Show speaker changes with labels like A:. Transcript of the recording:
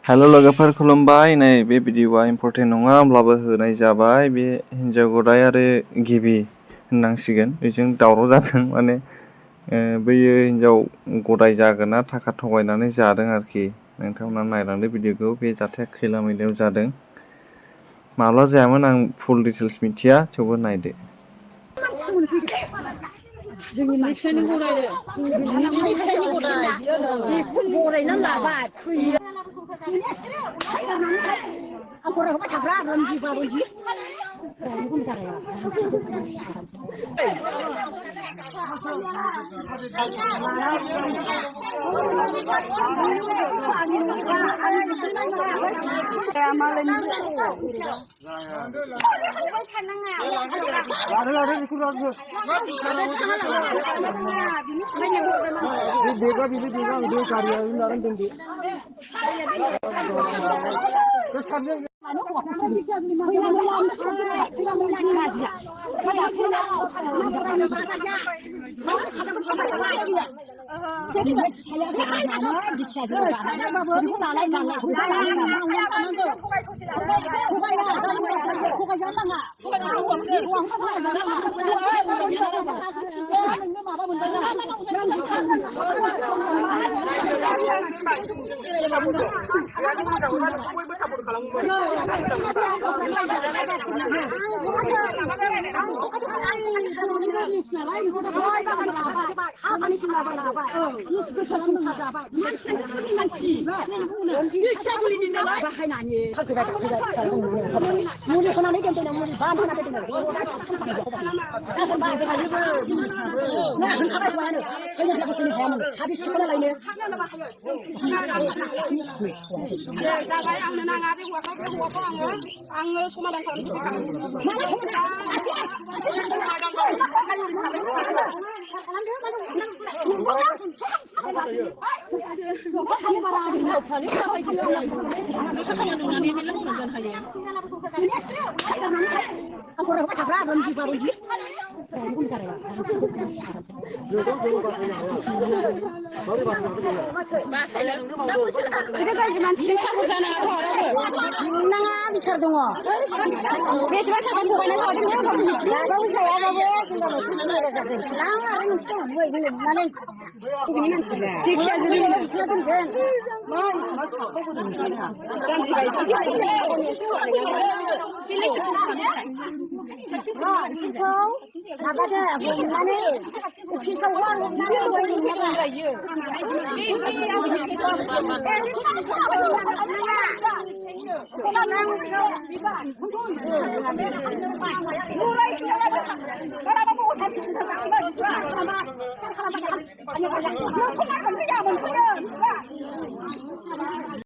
A: हेल' लोगोफोर खुलुमबाय। नै बे भिडिअ'आ इम्परटेन्ट नङा होमब्लाबो होनाय जाबाय। बे हिन्जाव गदाय आरो गिबि होननांसिगोन, बेजों दावराव जादों। माने बैयो हिन्जाव गदाय जागोना थाखा थगायनानै जादों आरोखि। नोंथांमोना नायलांदो भिडिअ'खौ। बे जाथाया खैला मैलायाव जादों। माब्ला जायामोन आं फुल डिटेल्स मिथिया, थेवबो नायदो।
B: जोंनि मानसियानो गरायनो गरायना लाबाय